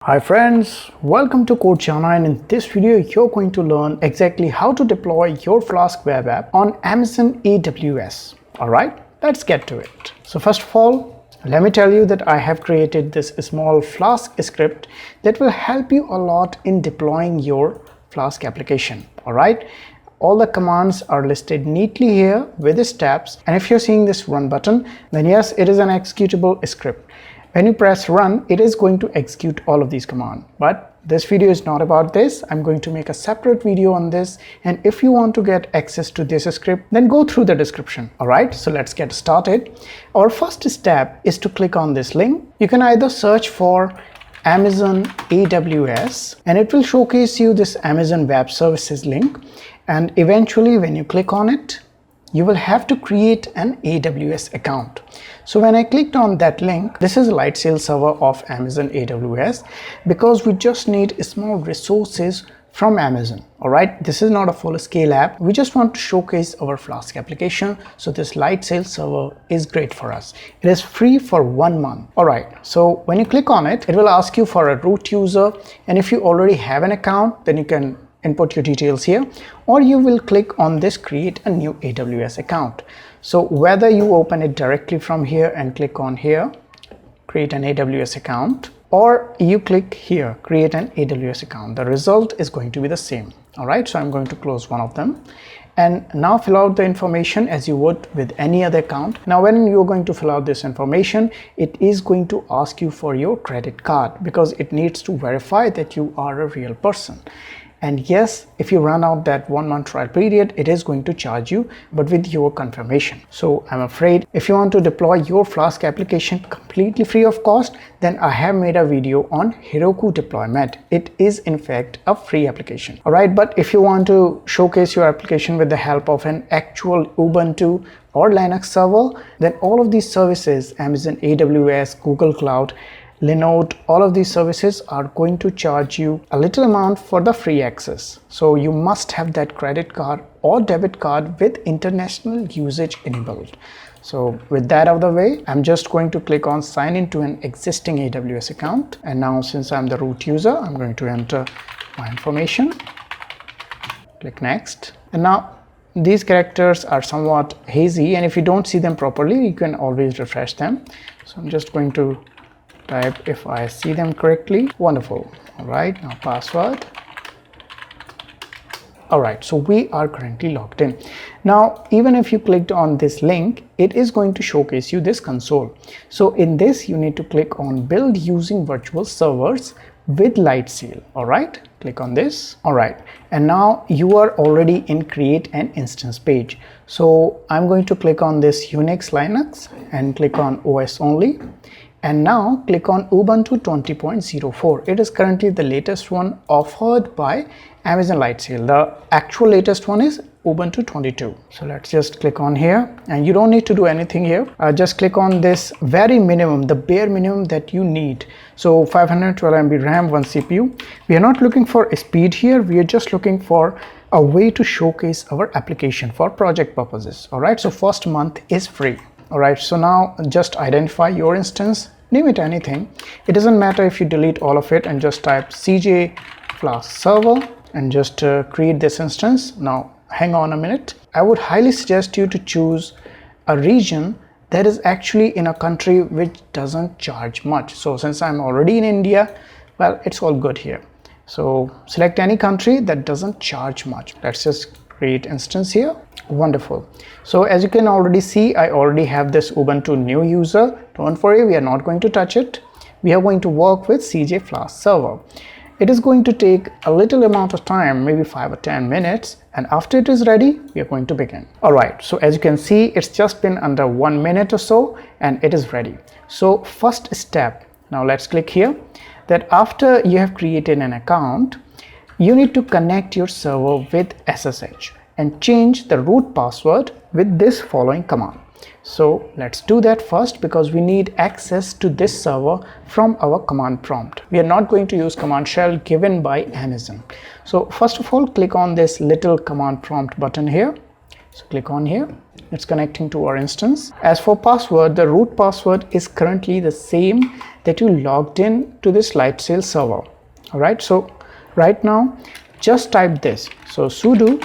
Hi friends, welcome to Code Jana, and in this video you're going to learn exactly how to deploy your Flask web app on Amazon AWS. Alright, let's get to it. So first of all, let me tell you that I have created this small Flask script that will help you a lot in deploying your Flask application. Alright, all the commands are listed neatly here with the steps, and if you're seeing this run button, then yes, it is an executable script. When you press run, it is going to execute all of these commands. But this video is not about this. I'm going to make a separate video on this. And if you want to get access to this script, then go through the description. All right, so let's get started. Our first step is to click on this link. You can either search for Amazon AWS and it will showcase you this Amazon Web Services link. And eventually when you click on it, you will have to create an AWS account. So when I clicked on that link, this is a Lightsail server of Amazon AWS because we just need small resources from Amazon. All right, this is not a full scale app. We just want to showcase our Flask application. So this Lightsail server is great for us. It is free for 1 month. All right, so when you click on it, it will ask you for a root user. And if you already have an account, then you can input your details here, or you will click on this create a new AWS account. So whether you open it directly from here and click on here create an AWS account, or you click here create an AWS account, the result is going to be the same. All right, so I'm going to close one of them and now fill out the information as you would with any other account. Now when you're going to fill out this information, it is going to ask you for your credit card because it needs to verify that you are a real person. And yes, if you run out that 1 month trial period, it is going to charge you, but with your confirmation. So I'm afraid if you want to deploy your Flask application completely free of cost, then I have made a video on Heroku deployment. It is in fact a free application. All right, but if you want to showcase your application with the help of an actual Ubuntu or Linux server, then all of these services, Amazon AWS, Google Cloud, Linode, all of these services are going to charge you a little amount for the free access. So you must have that credit card or debit card with international usage enabled. So with that out of the way, I'm just going to click on sign into an existing AWS account. And now since I'm the root user, I'm going to enter my information. Click next. And now these characters are somewhat hazy, and if you don't see them properly, you can always refresh them. So I'm just going to type if I see them correctly. Wonderful. All right, now password. All right, so we are currently logged in. Now even if you clicked on this link, it is going to showcase you this console. So in this you need to click on build using virtual servers with Lightsail. All right, click on this. All right, and now you are already in create an instance page. So I'm going to click on this Unix Linux and click on OS only. And now click on Ubuntu 20.04. It is currently the latest one offered by Amazon Lightsail. The actual latest one is Ubuntu 22. So let's just click on here, and you don't need to do anything here. Just click on this very minimum, the bare minimum that you need. So 512 MB RAM, 1 CPU. We are not looking for speed here. We are just looking for a way to showcase our application for project purposes. All right, so first month is free. All right, so now just identify your instance, name it anything. It doesn't matter if you delete all of it and just type CJ Flask server and just create this instance. Now hang on a minute. I would highly suggest you to choose a region that is actually in a country which doesn't charge much. So since I'm already in India, well, it's all good here. So select any country that doesn't charge much. Let's just create instance here. Wonderful. So as you can already see, I already have this Ubuntu new user. Don't worry, we are not going to touch it. We are going to work with CJ Flask server. It is going to take a little amount of time, maybe 5 or 10 minutes. And after it is ready, we are going to begin. All right, so as you can see, it's just been under 1 minute or so, and it is ready. So first step, now let's click here, that after you have created an account, you need to connect your server with SSH and change the root password with this following command. So let's do that first because we need access to this server from our command prompt. We are not going to use command shell given by Amazon. So first of all, click on this little command prompt button here So click on here, it's connecting to our instance. As for password, the root password is currently the same that you logged in to this Lightsail server. All right, so right now just type this, so sudo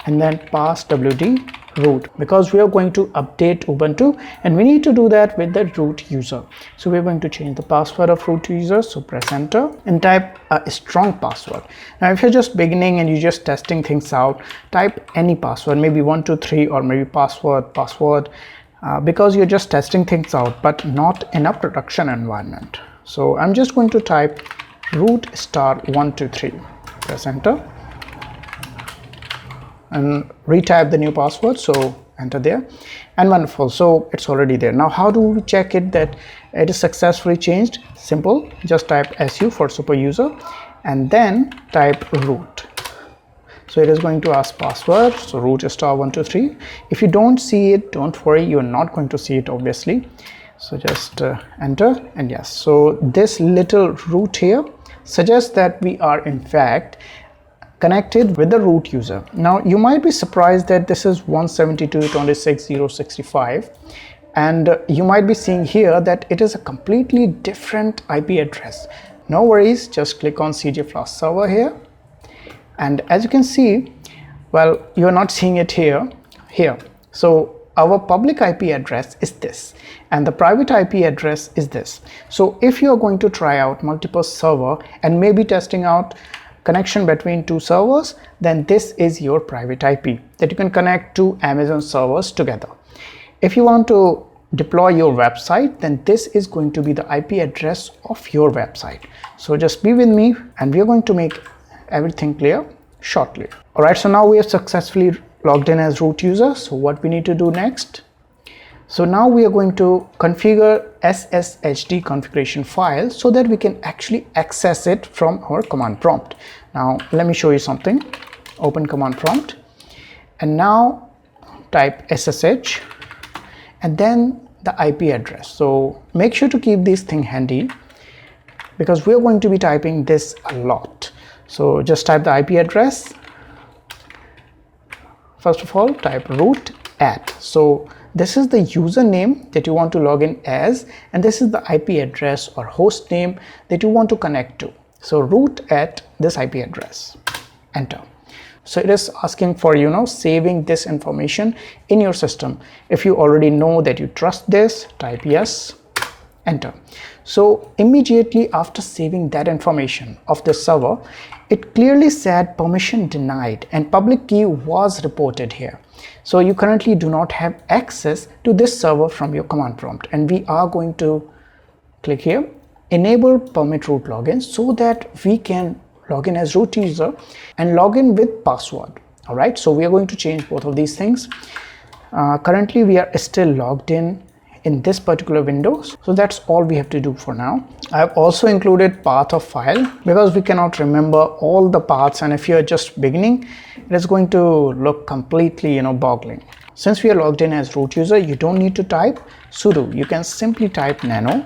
and then pass wd root, because we are going to update Ubuntu and we need to do that with the root user. So we're going to change the password of root user, so press enter and type a strong password. Now if you're just beginning and you're just testing things out, type any password, maybe 123 or maybe password, because you're just testing things out but not in a production environment. So I'm just going to type root *123, press enter and retype the new password, so enter there, and wonderful, so it's already there. Now how do we check it that it is successfully changed? Simple, just type su for super user and then type root. So it is going to ask password, so root *123. If you don't see it, don't worry, you're not going to see it obviously. So just enter, and yes, so this little root here suggests that we are in fact connected with the root user. Now you might be surprised that this is 172.26.065 and you might be seeing here that it is a completely different IP address. No worries, just click on CJ Flask server here, and as you can see, well, you are not seeing it here. So our public IP address is this and the private IP address is this. So if you are going to try out multiple server and maybe testing out connection between two servers, then this is your private IP that you can connect to Amazon servers together. If you want to deploy your website, then this is going to be the IP address of your website. So just be with me and we are going to make everything clear shortly. All right, so now we have successfully logged in as root user. So what we need to do next? So now we are going to configure sshd configuration file so that we can actually access it from our command prompt. Now let me show you something. Open command prompt and now type ssh and then the IP address. So make sure to keep this thing handy because we are going to be typing this a lot. So just type the IP address. First of all, type root at. So this is the username that you want to log in as, and this is the IP address or host name that you want to connect to. So root at this IP address, enter. So it is asking for, saving this information in your system. If you already know that you trust this, type yes, enter. So immediately after saving that information of the server, it clearly said permission denied and public key was reported here. So you currently do not have access to this server from your command prompt, and we are going to click here, enable permit root login, so that we can log in as root user and log in with password. All right, so we are going to change both of these things. Currently we are still logged in this particular window, so that's all we have to do for now. I have also included path of file because we cannot remember all the paths, and if you are just beginning, it is going to look completely boggling. Since we are logged in as root user, you don't need to type sudo, you can simply type nano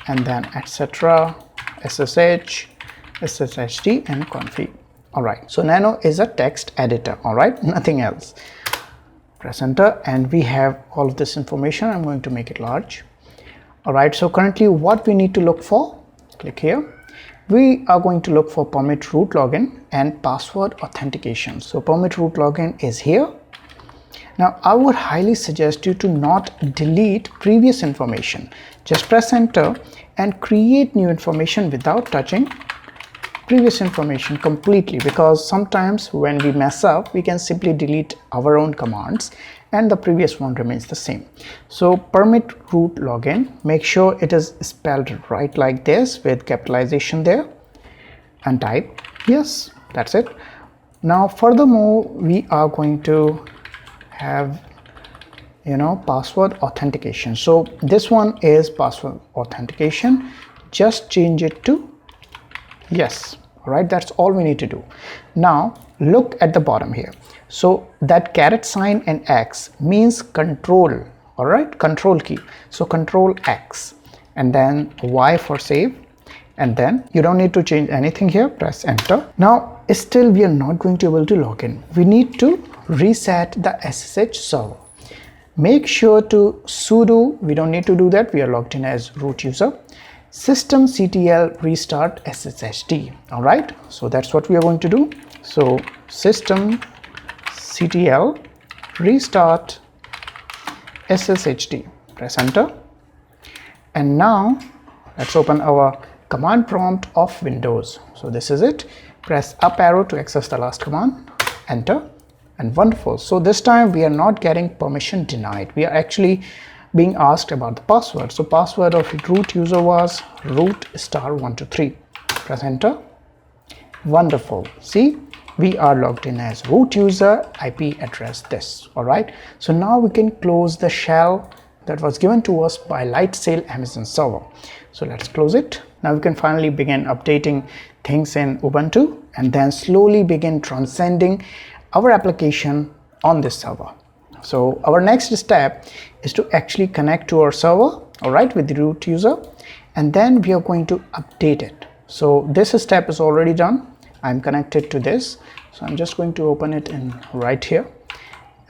and then etc ssh sshd and config. All right, so nano is a text editor, all right, nothing else. Press enter and we have all of this information. I'm going to make it large. All right, so currently what we need to look for, click here. We are going to look for permit root login and password authentication. So permit root login is here. Now I would highly suggest you to not delete previous information. Just press enter and create new information without touching previous information completely, because sometimes when we mess up, we can simply delete our own commands and the previous one remains the same. So permit root login, make sure it is spelled right like this with capitalization there, and type yes, that's it. Now furthermore, we are going to have password authentication. So this one is password authentication, just change it to yes. All right, that's all we need to do. Now look at the bottom here. So that caret sign and X means control. All right, control key. So control X and then Y for save, and then you don't need to change anything here. Press enter. Now still we are not going to be able to log in. We need to reset the SSH server. Make sure to sudo, we don't need to do that, we are logged in as root user, systemctl restart sshd. All right, so that's what we are going to do. So systemctl restart sshd, press enter, and now let's open our command prompt of Windows. So this is it. Press up arrow to access the last command, enter, and wonderful. So this time we are not getting permission denied. We are actually being asked about the password. So password of root user was root *123. Press enter. Wonderful. See, we are logged in as root user, IP address this. All right. So now we can close the shell that was given to us by Lightsail Amazon server. So let's close it. Now we can finally begin updating things in Ubuntu and then slowly begin transcending our application on this server. So our next step is to actually connect to our server, all right, with the root user, and then we are going to update it. So this step is already done. I'm connected to this, so I'm just going to open it in right here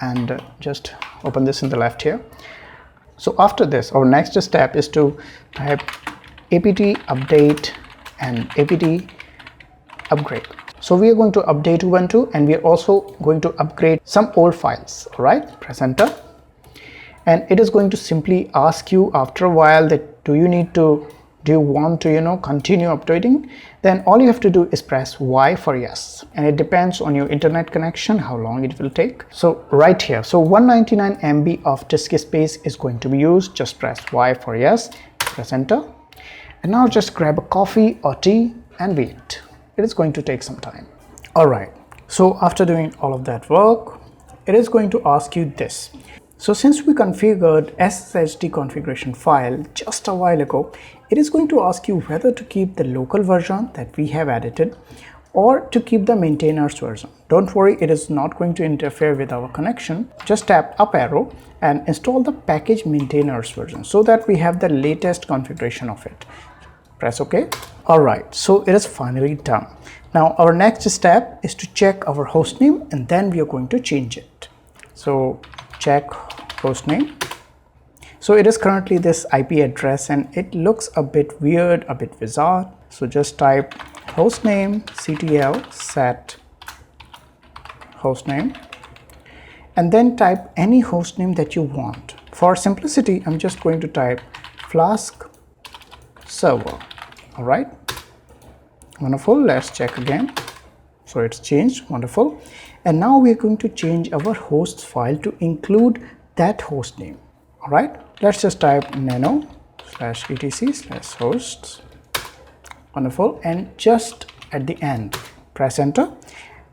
and just open this in the left here. So after this, our next step is to type apt update and apt upgrade. So we are going to update Ubuntu and we are also going to upgrade some old files. All right, press enter, and it is going to simply ask you after a while that do you want to continue updating. Then all you have to do is press Y for yes, and it depends on your internet connection how long it will take. So right here, so 199 MB of disk space is going to be used. Just press Y for yes, press enter, and now just grab a coffee or tea and wait. It is going to take some time. All right, so after doing all of that work, it is going to ask you this. So since we configured SSD configuration file just a while ago, it is going to ask you whether to keep the local version that we have edited or to keep the maintainer's version. Don't worry, it is not going to interfere with our connection. Just tap up arrow and install the package maintainer's version so that we have the latest configuration of it. Press OK. All right, so it is finally done. Now our next step is to check our hostname, and then we are going to change it. So check hostname. So it is currently this IP address and it looks a bit weird, a bit bizarre. So just type hostname ctl set hostname and then type any hostname that you want. For simplicity, I'm just going to type Flask Server. All right, wonderful. Let's check again. So it's changed. Wonderful. And now we're going to change our hosts file to include that host name. All right, let's just type nano/etc/hosts. Wonderful. And just at the end, press enter.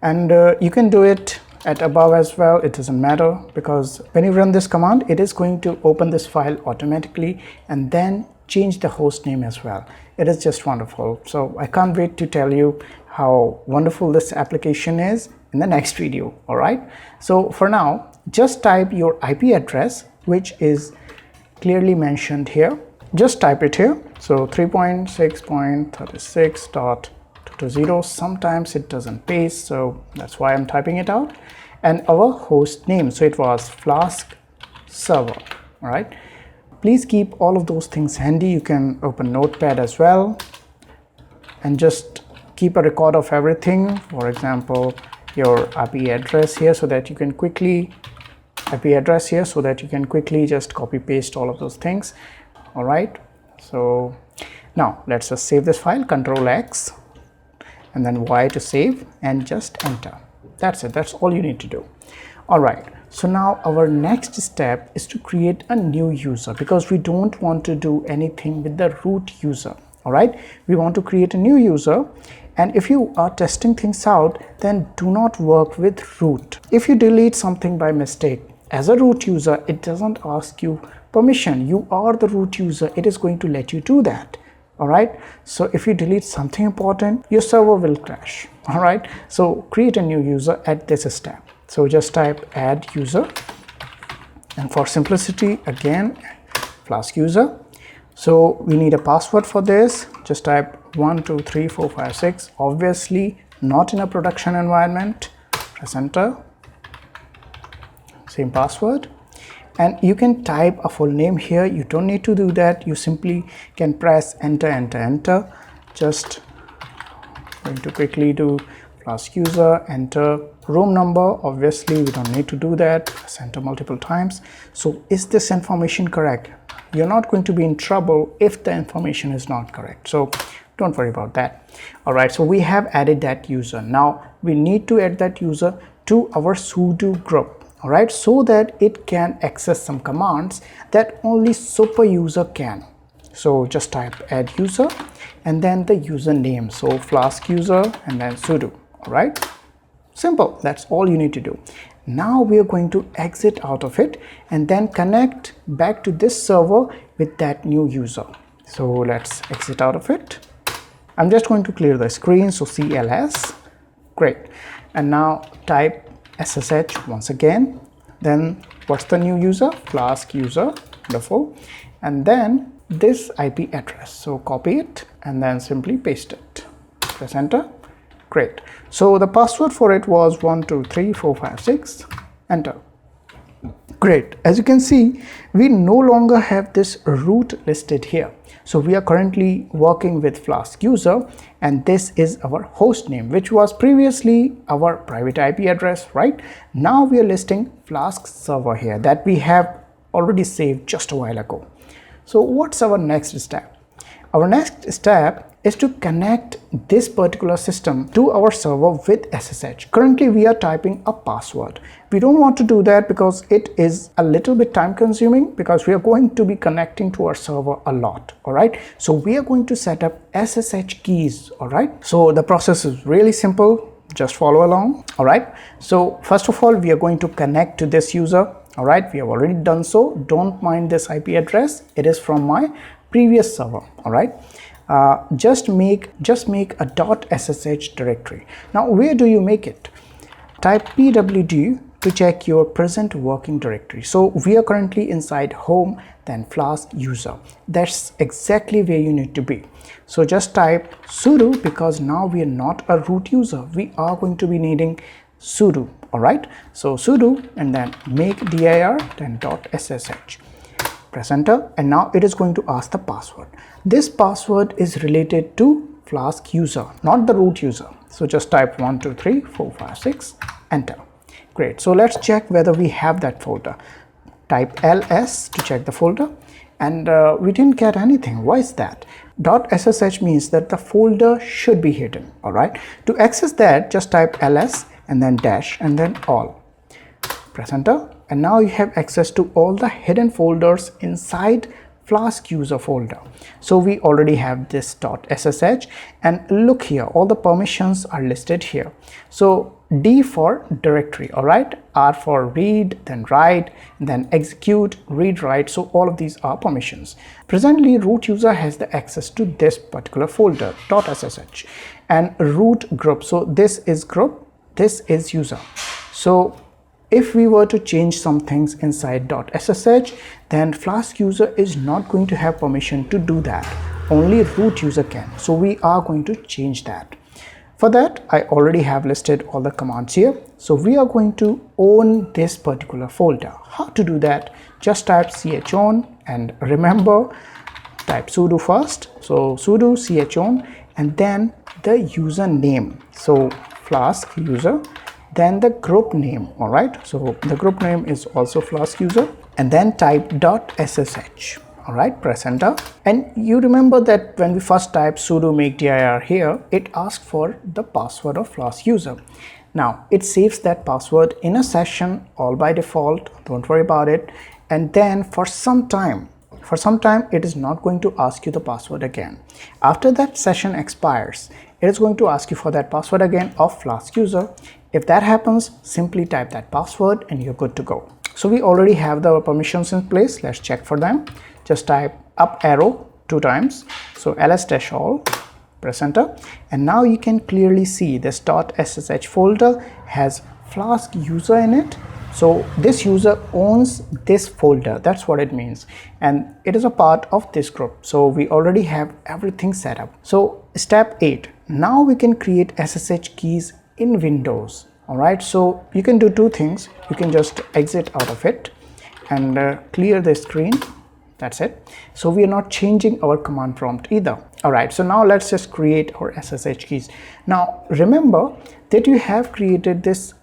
And you can do it at above as well. It doesn't matter, because when you run this command, it is going to open this file automatically and then change the host name as well. It is just wonderful. So I can't wait to tell you how wonderful this application is in the next video. All right, so for now, just type your IP address, which is clearly mentioned here. Just type it here. So 3.6.36.220. Sometimes it doesn't paste, so that's why I'm typing it out. And our host name, so it was Flask Server. All right, please keep all of those things handy. You can open Notepad as well and just keep a record of everything. For example, your IP address here, so that you can quickly just copy paste all of those things. All right, so now let's just save this file. Control X and then Y to save, and just enter. That's it. That's all you need to do. All right, so now our next step is to create a new user, because we don't want to do anything with the root user. All right, we want to create a new user. And if you are testing things out, then do not work with root. If you delete something by mistake as a root user, it doesn't ask you permission. You are the root user. It is going to let you do that. All right, so if you delete something important, your server will crash. All right, so create a new user at this step. So just type add user, and for simplicity, again, Flask user. So we need a password for this. Just type 1 2 3 4 5 6. Obviously not in a production environment. Press enter, same password, and you can type a full name here. You don't need to do that. You simply can press enter, enter, enter. Just going to quickly do Flask user, enter room number. Obviously we don't need to do that. Press enter multiple times. So is this information correct? You're not going to be in trouble if the information is not correct, so don't worry about that. All right, so we have added that user. Now we need to add that user to our sudo group, all right, so that it can access some commands that only super user can. So just type add user and then the username, so Flask user and then sudo. All right, simple. That's all you need to do. Now we are going to exit out of it and then connect back to this server with that new user. So let's exit out of it. I'm just going to clear the screen, so CLS. Great. And now type SSH once again. Then what's the new user? Flask user. Wonderful. And then this IP address. So copy it and then simply paste it. Press enter. Great. So the password for it was 123456. Enter. Great. As you can see, we no longer have this root listed here. So we are currently working with Flask user, and this is our host name, which was previously our private IP address, right? Now we are listing Flask server here that we have already saved just a while ago. So what's our next step? Our next step is to connect this particular system to our server with SSH. Currently we are typing a password. We don't want to do that because it is a little bit time consuming, because we are going to be connecting to our server a lot. All right, so we are going to set up SSH keys. All right, so the process is really simple. Just follow along. All right, so first of all we are going to connect to this user. All right, we have already done so. Don't mind this IP address, it is from my previous server. All right, just make a .ssh directory. Now where do you make it? Type pwd to check your present working directory. So we are currently inside home, then Flask user. That's exactly where you need to be. So just type sudo, because now we are not a root user, we are going to be needing sudo. All right, so sudo and then make dir then .ssh. Press enter, and now it is going to ask the password. This password is related to Flask user, not the root user. So just type 123456, enter. Great. So let's check whether we have that folder. Type ls to check the folder, and we didn't get anything. Why is that? .ssh means that the folder should be hidden. All right, to access that, just type ls and then dash and then all. Press enter, and now you have access to all the hidden folders inside Flask user folder. So we already have this .ssh, and look here, all the permissions are listed here. So D for directory, all right, R for read, then write, then execute, read, write. So all of these are permissions. Presently root user has the access to this particular folder .ssh, and root group. So this is group, this is user. So if we were to change some things inside .ssh, then Flask user is not going to have permission to do that. Only root user can. So we are going to change that. For that, I already have listed all the commands here. So we are going to own this particular folder. How to do that? Just type chown, and remember, type sudo first. So sudo chown and then the username. So Flask user, then the group name. All right, so the group name is also Flask user, and then type .ssh. All right, press enter, and you remember that when we first type sudo make dir here, it asks for the password of Flask user. Now it saves that password in a session all by default, don't worry about it, and then for some time it is not going to ask you the password again. After that session expires, it is going to ask you for that password again of Flask user. If that happens, simply type that password and you're good to go. So we already have the permissions in place. Let's check for them. Just type up arrow 2 times. So ls-all, press enter, and now you can clearly see this .ssh folder has Flask user in it. So this user owns this folder, that's what it means, and it is a part of this group. So we already have everything set up. So step 8, Now we can create SSH keys in Windows. All right, so you can do two things. You can just exit out of it and clear the screen. That's it. So we are not changing our command prompt either. All right, so now let's just create our SSH keys. Now remember that you have created this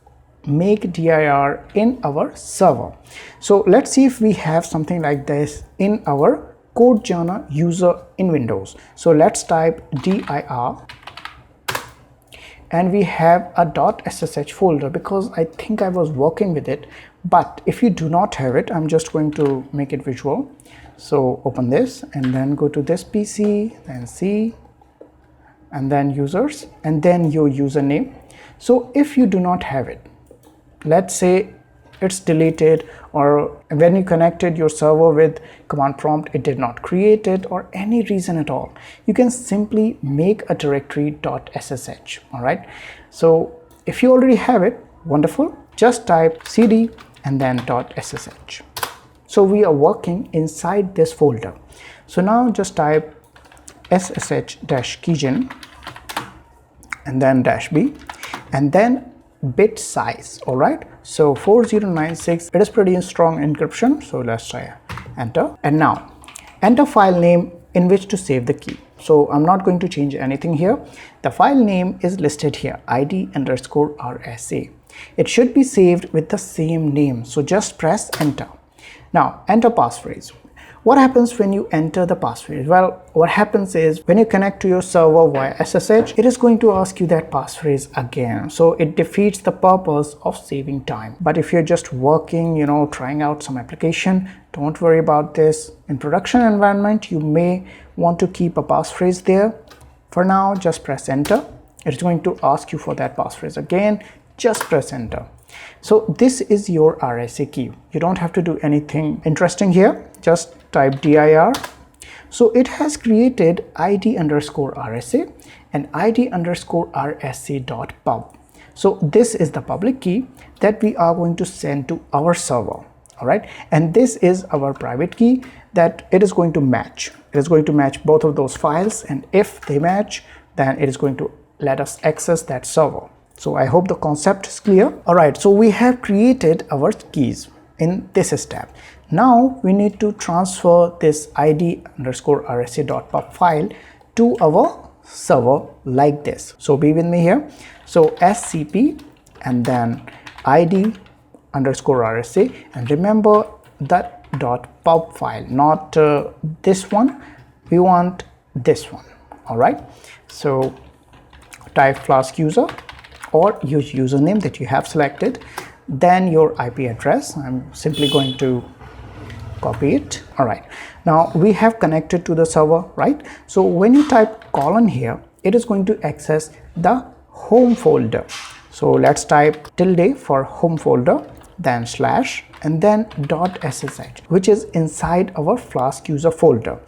make dir in our server. So let's see if we have something like this in our code journal user in Windows. So let's type dir and we have a .ssh folder because I think I was working with it. But if you do not have it, I'm just going to make it visual. So open this and then go to this PC, then C, and then users, and then your username. So if you do not have it, let's say it's deleted, or when you connected your server with command prompt, it did not create it, or any reason at all, you can simply make a directory .ssh. All right. So if you already have it, wonderful. Just type cd and then .ssh. So we are working inside this folder. So now just type ssh-keygen and then -b and then bit size. All right, so 4096, it is pretty strong encryption. So let's try enter, and now enter file name in which to save the key. So I'm not going to change anything here. The file name is listed here, id_rsa. It should be saved with the same name, so just press enter. Now enter passphrase. What happens when you enter the passphrase? Well, what happens is when you connect to your server via SSH, it is going to ask you that passphrase again. So it defeats the purpose of saving time. But if you're just working, trying out some application, don't worry about this. In production environment, you may want to keep a passphrase there. For now, just press enter. It's going to ask you for that passphrase again. Just press enter. So this is your RSA key. You don't have to do anything interesting here. Just type dir. So it has created id_rsa and id_rsa.pub. So this is the public key that we are going to send to our server. All right, and this is our private key that it is going to match. It is going to match both of those files, and if they match, then it is going to let us access that server. So I hope the concept is clear. All right, so we have created our keys in this step. Now we need to transfer this id_rsa.pub file to our server like this. So be with me here. So scp and then id_rsa, and remember that .pub file, not this one. We want this one. All right. So type Flask user or use username that you have selected, then your IP address. I'm simply going to copy it. All right, now we have connected to the server, right? So when you type colon here, it is going to access the home folder. So let's type tilde for home folder, then slash, and then .ssh, which is inside our Flask user folder.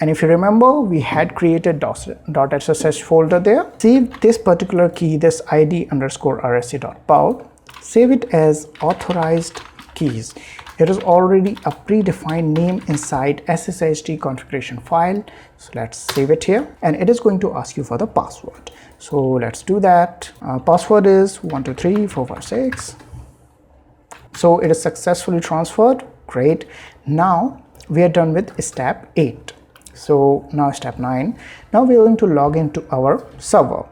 And if you remember, we had created .ssh folder there. Save this particular key, this id_rsa.pub, save it as authorized keys. It is already a predefined name inside SSHD configuration file. So let's save it here, and it is going to ask you for the password. So let's do that. Password is 123456. So it is successfully transferred. Great. Now we are done with step 8. So now step 9. Now we are going to log into our server.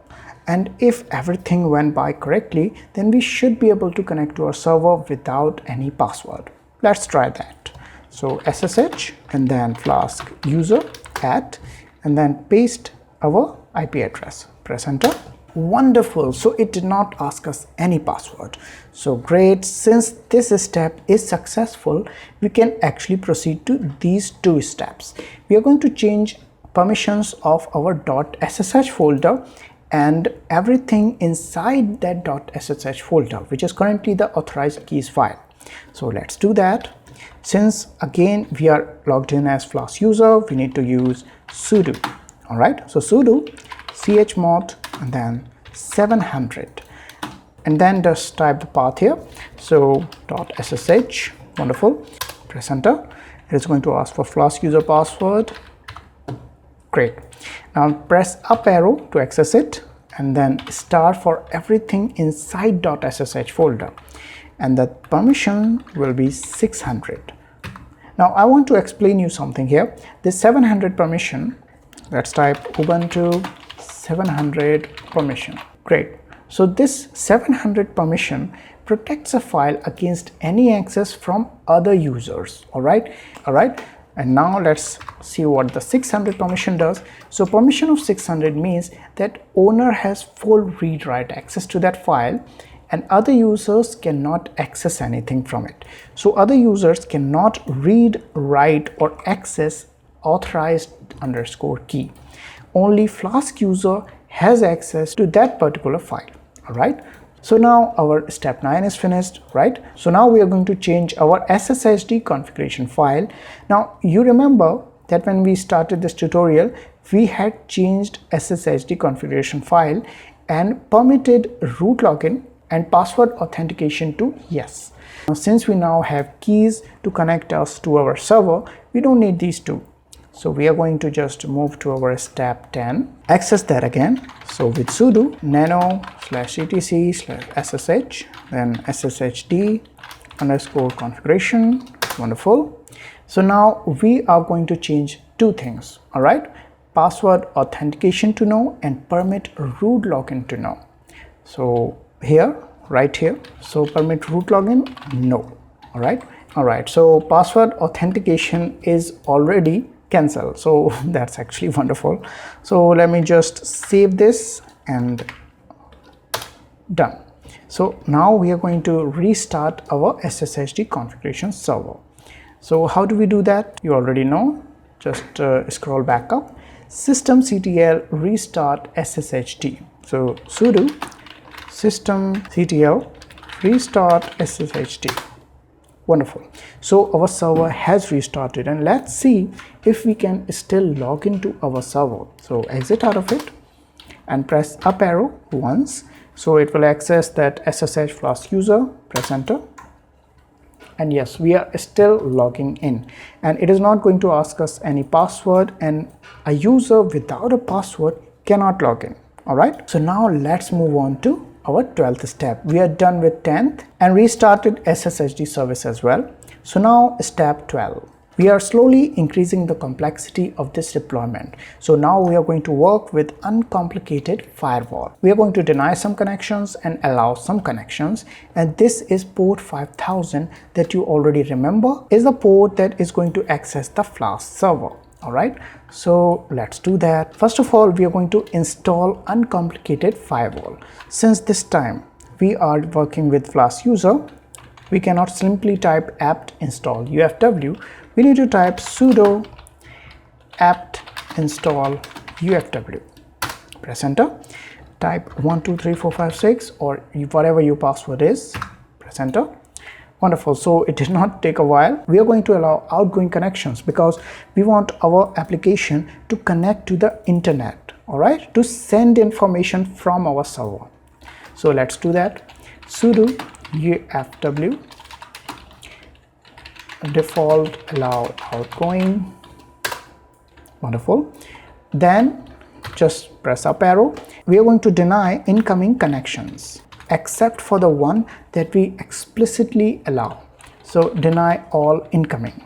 And if everything went by correctly, then we should be able to connect to our server without any password. Let's try that. So SSH and then Flask user @ and then paste our IP address. Press enter. Wonderful. So it did not ask us any password. So great. Since this step is successful, we can actually proceed to these two steps. We are going to change permissions of our .ssh folder and everything inside that .ssh folder, which is currently the authorized keys file. So let's do that. Since again we are logged in as Flask user, we need to use sudo. All right, so sudo chmod and then 700, and then just type the path here. So .ssh. Wonderful. Press enter. It is going to ask for Flask user password. Great. Now press up arrow to access it, and then star for everything inside .ssh folder, and the permission will be 600. Now I want to explain you something here. This 700 permission, let's type Ubuntu 700 permission. Great. So this 700 permission protects a file against any access from other users. All right. And now let's see what the 600 permission does. So permission of 600 means that owner has full read-write access to that file, and other users cannot access anything from it. So other users cannot read, write, or access authorized _ key. Only Flask user has access to that particular file. All right. So now our step 9 is finished, right? So now we are going to change our SSHD configuration file. Now you remember that when we started this tutorial, we had changed SSHD configuration file and permitted root login and password authentication to yes. Now, since we now have keys to connect us to our server, we don't need these two. So we are going to just move to our step 10, access that again. So with sudo nano /etc/ssh, then sshd _ configuration. Wonderful. So now we are going to change two things. All right, password authentication to no and permit root login to no. So here, right here, so permit root login, no. All right, so password authentication is already cancelled, so that's actually wonderful. So let me just save this and done. So now we are going to restart our SSHD configuration server. So how do we do that? You already know. Just scroll back up, systemctl restart sshd. So sudo systemctl restart sshd. Wonderful. So our server has restarted, and let's see if we can still log into our server. So exit out of it and press up arrow once. So it will access that SSH Flask user, press enter. And yes, we are still logging in, and it is not going to ask us any password, and a user without a password cannot log in. All right. So now let's move on to our 12th step. We are done with 10th and restarted SSHD service as well. So now step 12. We are slowly increasing the complexity of this deployment. So now we are going to work with uncomplicated firewall. We are going to deny some connections and allow some connections. And this is port 5000 that you already remember is the port that is going to access the Flask server. All right, so let's do that. First of all, we are going to install uncomplicated firewall. Since this time we are working with Flask user, we cannot simply type apt install ufw. We need to type sudo apt install ufw. Press enter. Type 123456 or whatever your password is. Press enter. Wonderful. So it did not take a while. We are going to allow outgoing connections because we want our application to connect to the internet. All right, to send information from our server. So let's do that. Sudo ufw default allow outgoing. Wonderful. Then just press up arrow. We are going to deny incoming connections except for the one that we explicitly allow. So deny all incoming.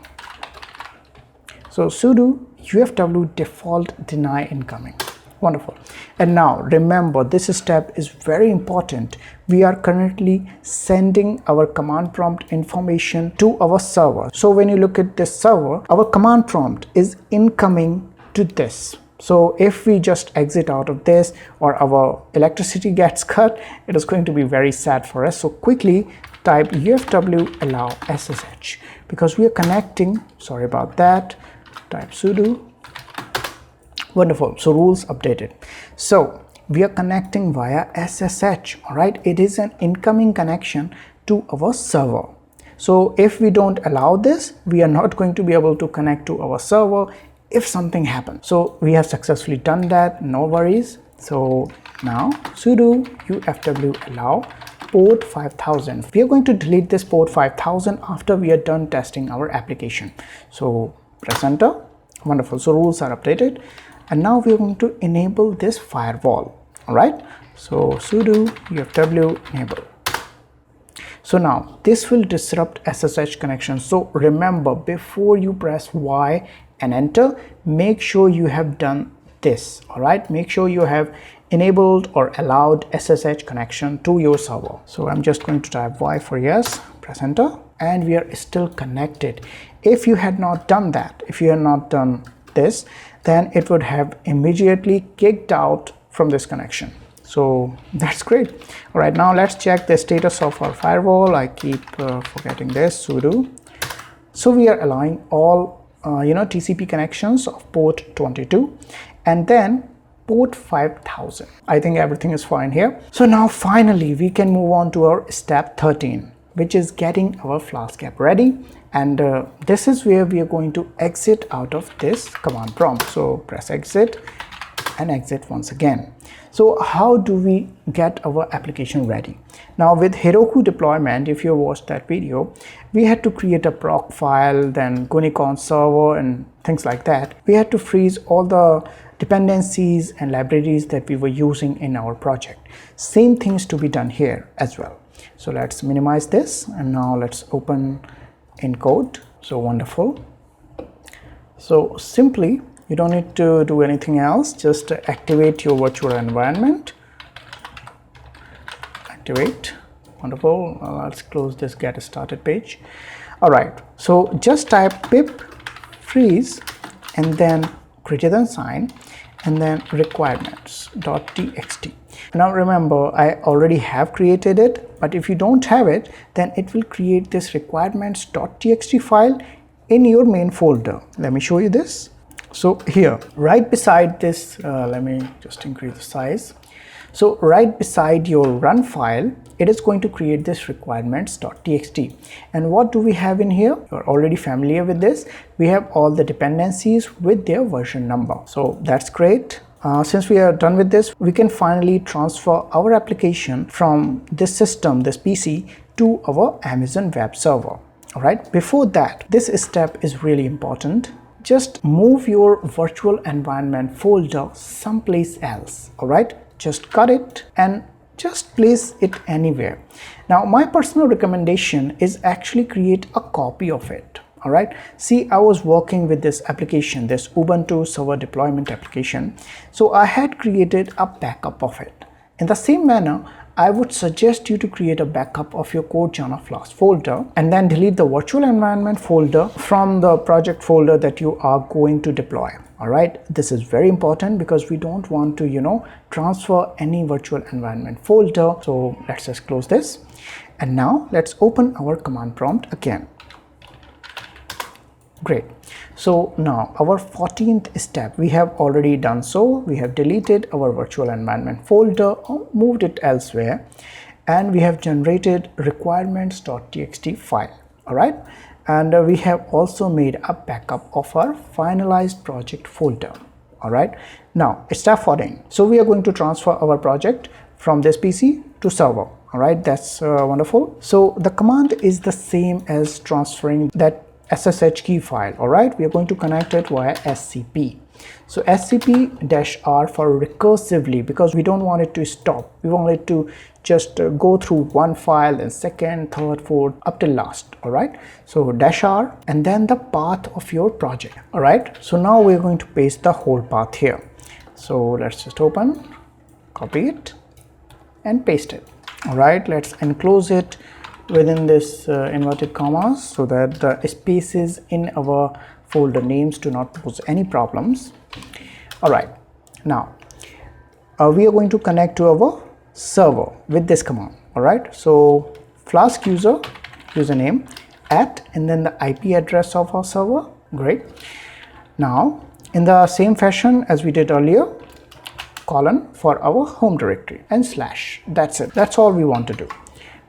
So sudo ufw default deny incoming. Wonderful. And now remember, this step is very important. We are currently sending our command prompt information to our server. So when you look at this server, our command prompt is incoming to this. So if we just exit out of this or our electricity gets cut, it is going to be very sad for us. So quickly type ufw allow ssh because we are connecting. Sorry about that. Type sudo. Wonderful. So rules updated. So we are connecting via SSH. All right. It is an incoming connection to our server. So if we don't allow this, we are not going to be able to connect to our server if something happens. So we have successfully done that. No worries. So now sudo ufw allow port 5000. We are going to delete this port 5000 after we are done testing our application. So press enter. Wonderful. So rules are updated. And now we're going to enable this firewall. All right, so sudo ufw enable. So now this will disrupt SSH connection. So remember, before you press Y and enter, make sure you have done this. All right, make sure you have enabled or allowed SSH connection to your server. So I'm just going to type Y for yes, press enter, and we are still connected. If you had not done that, if you had not done this, then it would have immediately kicked out from this connection. So that's great. All right, now let's check the status of our firewall. I keep forgetting this, sudo. So we are allowing all TCP connections of port 22 and then port 5000. I think everything is fine here. So now finally we can move on to our step 13, which is getting our Flask app ready. And this is where we are going to exit out of this command prompt. So press exit and exit once again. So how do we get our application ready? Now with Heroku deployment, if you watched that video, we had to create a proc file, then Gunicon server and things like that. We had to freeze all the dependencies and libraries that we were using in our project. Same things to be done here as well. So let's minimize this and now let's open in code. So wonderful. So simply, you don't need to do anything else, just activate your virtual environment. Activate, wonderful. Let's close this get started page. All right, so just type pip freeze and then greater than sign and then requirements.txt. Now remember, I already have created it, but if you don't have it, then it will create this requirements.txt file in your main folder. Let me show you this. So here, right beside this, let me just increase the size. So right beside your run file, it is going to create this requirements.txt. And what do we have in here? You're already familiar with this. We have all the dependencies with their version number. So that's great. Since we are done with this, we can finally transfer our application from this system, this PC, to our Amazon web server. All right, before that, this step is really important. Just move your virtual environment folder someplace else. All right, just cut it and just place it anywhere. Now my personal recommendation is actually create a copy of it. All right, see, I was working with this application, this Ubuntu server deployment application, so I had created a backup of it. In the same manner, I would suggest you to create a backup of your CodeJana Flask folder and then delete the virtual environment folder from the project folder that you are going to deploy. All right, this is very important because we don't want to, transfer any virtual environment folder. So let's just close this. And now let's open our command prompt again. Great. So now our 14th step, we have already done so. We have deleted our virtual environment folder or moved it elsewhere, and we have generated requirements.txt file. All right, and we have also made a backup of our finalized project folder. All right, now it's step 14. So we are going to transfer our project from this PC to server. All right, that's wonderful. So the command is the same as transferring that SSH key file. All right, we are going to connect it via SCP. So SCP-R for recursively, because we don't want it to stop. We want it to just go through one file, then second, third, fourth, up till last. All right, so -R and then the path of your project. All right, so now we're going to paste the whole path here. So let's just open, copy it and paste it. All right, let's enclose it within this inverted commas so that the spaces in our folder names do not pose any problems. All right, now we are going to connect to our server with this command. All right, so Flask username @ and then the IP address of our server. Great. Now in the same fashion as we did earlier, colon for our home directory and /. That's it. That's all we want to do.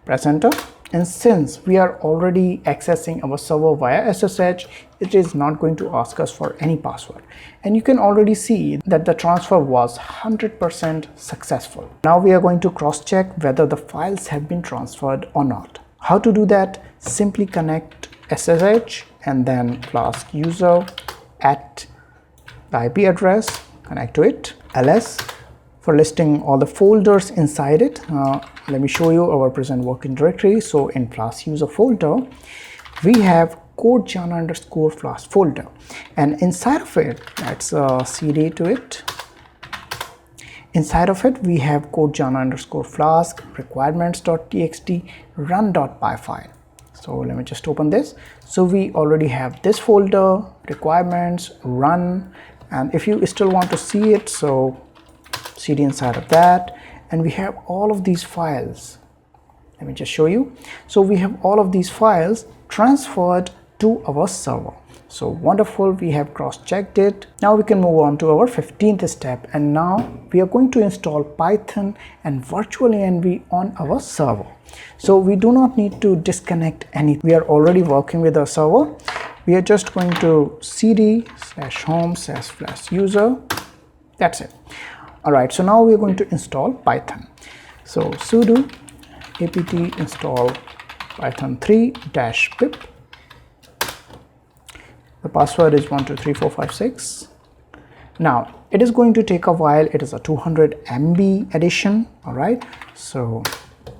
Press enter. And since we are already accessing our server via SSH, it is not going to ask us for any password. And you can already see that the transfer was 100% successful. Now we are going to cross-check whether the files have been transferred or not. How to do that? Simply connect SSH and then Flask user @ the IP address, connect to it. ls for listing all the folders inside it. Let me show you our present working directory. So in Flask user folder, we have code_jana_flask folder, and inside of it, let's cd to it. Inside of it, we have code_jana_flask requirements.txt run.py file. So let me just open this. So we already have this folder, requirements, run, and if you still want to see it, so cd inside of that, and we have all of these files. Let me just show you. So we have all of these files transferred to our server. So wonderful, we have cross-checked it. Now we can move on to our 15th step, and now we are going to install Python and Virtual Env on our server. So we do not need to disconnect anything. We are already working with our server. We are just going to cd/home//user. That's it. All right, so now we are going to install Python. So sudo apt install python 3-pip. The password is 123456. Now it is going to take a while. It is a 200 MB edition. All right, so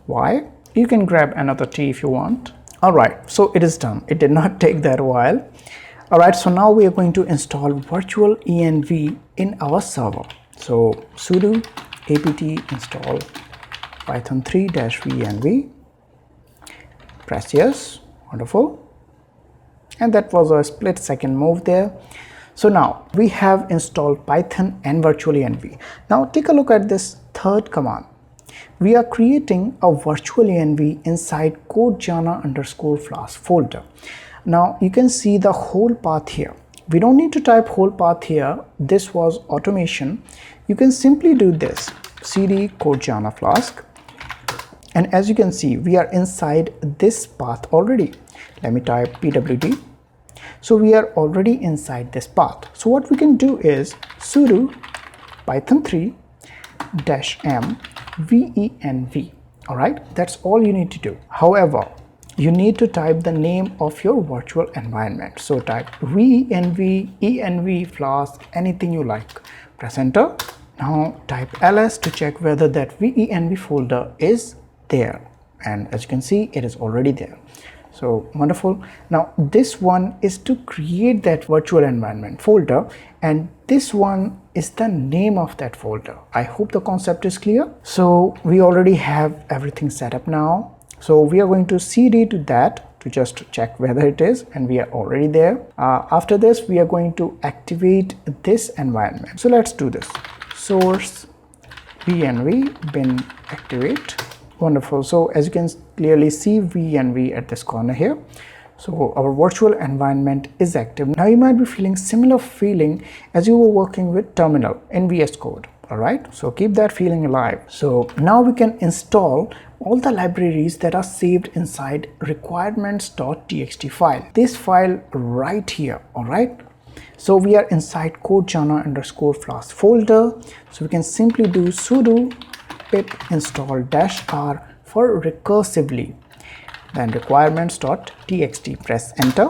why? You can grab another tea if you want. All right, so it is done. It did not take that while. All right, so now we are going to install Virtual Env in our server. So sudo apt install python 3-venv. Press yes. Wonderful. And that was a split-second move there. So now we have installed Python and Virtual Env. Now take a look at this third command. We are creating a Virtual Env inside code_jana_flask folder. Now you can see the whole path here. We don't need to type whole path here. This was automation. You can simply do this, cd code_jana_flask, and as you can see, we are inside this path already. Let me type pwd. So we are already inside this path. So what we can do is sudo python 3-m venv. All right, that's all you need to do. However, you need to type the name of your virtual environment. So type venv, env, flask, anything you like. Press enter. Now type ls to check whether that venv folder is there, and as you can see, it is already there. So wonderful. Now this one is to create that virtual environment folder, and this one is the name of that folder. I hope the concept is clear. So we already have everything set up now. So we are going to cd to that to just check whether it is, and we are already there. After this, we are going to activate this environment. So let's do this. Source venv bin activate. Wonderful. So as you can clearly see venv at this corner here. So our virtual environment is active. Now you might be feeling similar feeling as you were working with terminal in VSCode. All right, so keep that feeling alive. So now we can install all the libraries that are saved inside requirements.txt file. This file right here. All right. So we are inside code_jana_flask folder. So we can simply do sudo pip install -r for recursively, then requirements.txt. Press enter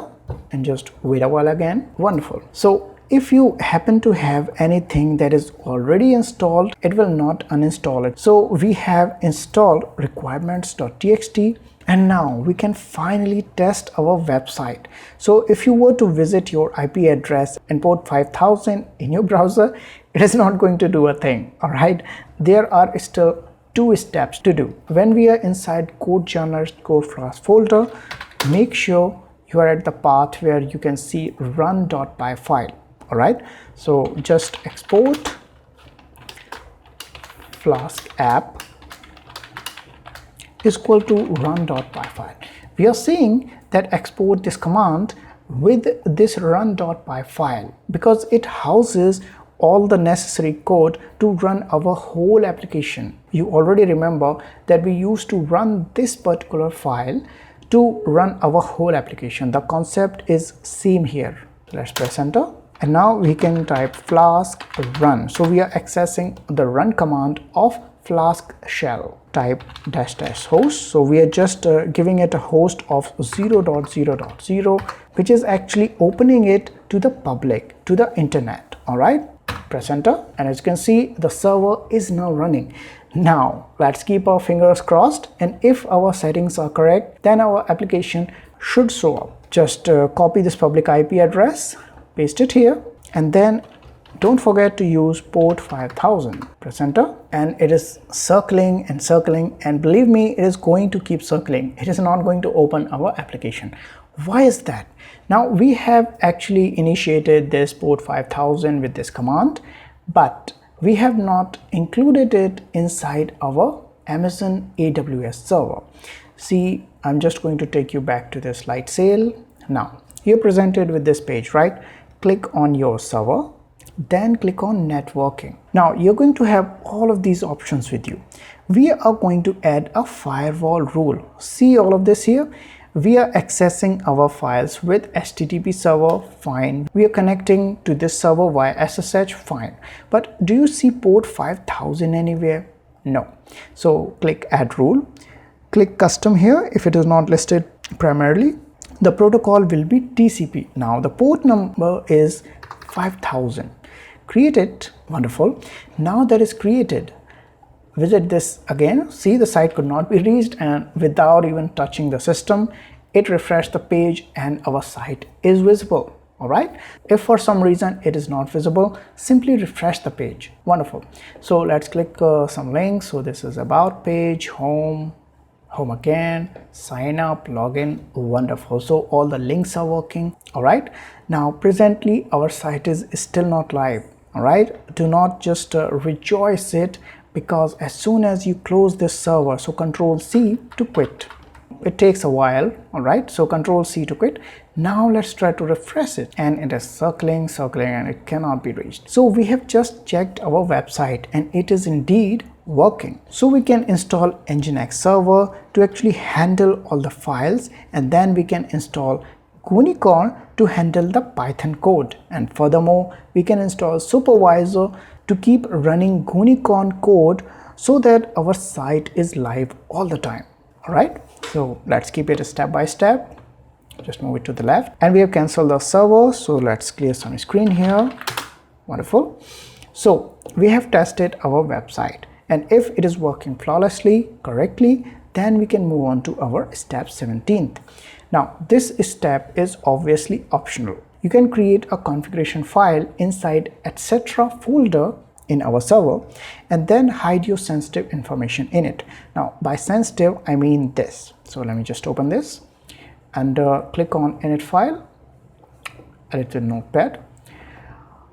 and just wait a while again. Wonderful. So if you happen to have anything that is already installed, it will not uninstall it. So we have installed requirements.txt, and now we can finally test our website. So if you were to visit your IP address and port 5000 in your browser, it is not going to do a thing. All right, there are still 2 steps to do. When we are inside code_jana_flask folder, make sure you are at the path where you can see run.py file. All right, so just export Flask app is equal to run.py file. We are saying that export this command with this run.py file because it houses all the necessary code to run our whole application. You already remember that we used to run this particular file to run our whole application. The concept is same here. Let's press enter. And now we can type flask run. So we are accessing the run command of Flask shell. Type --host. So we are just giving it a host of 0.0.0, which is actually opening it to the public, to the internet. All right. Press enter, and as you can see, the server is now running. Now let's keep our fingers crossed, and if our settings are correct, then our application should show up. Just copy this public IP address, paste it here, and then don't forget to use port 5000. Press enter, and it is circling and circling, and believe me, it is going to keep circling. It is not going to open our application. Why is that? Now we have actually initiated this port 5000 with this command, but we have not included it inside our Amazon AWS server. See, I'm just going to take you back to this light sail. Now you're presented with this page, right? Click on your server, then click on networking. Now you're going to have all of these options with you. We are going to add a firewall rule. See all of this here? We are accessing our files with HTTP server, fine. We are connecting to this server via SSH, fine. But do you see port 5000 anywhere? No. So click add rule, click custom here if it is not listed primarily. The protocol will be TCP. Now the port number is 5000. Create it, wonderful. Now that is created, visit this again. See, the site could not be reached, and without even touching the system, it refreshed the page and our site is visible. All right, if for some reason it is not visible, simply refresh the page. Wonderful. So let's click some links. So this is about page, home again, sign up, login. Wonderful. So all the links are working. All right, now presently our site is still not live. All right, do not just rejoice it, because as soon as you close this server, so Control C to quit, it takes a while. All right, so Control C to quit. Now let's try to refresh it, and it is circling and it cannot be reached. So we have just checked our website and it is indeed working. So we can install Nginx server to actually handle all the files, and then we can install Unicorn to handle the Python code, and furthermore we can install Supervisor to keep running Unicorn code so that our site is live all the time. All right, so let's keep it step by step. Just move it to the left, and we have canceled the server, so let's clear some screen here. Wonderful. So we have tested our website, and if it is working flawlessly, correctly, then we can move on to our step 17th. Now this step is obviously optional. You can create a configuration file inside etc folder in our server, and then hide your sensitive information in it. Now by sensitive I mean this. So let me just open this and click on init file, edit with notepad.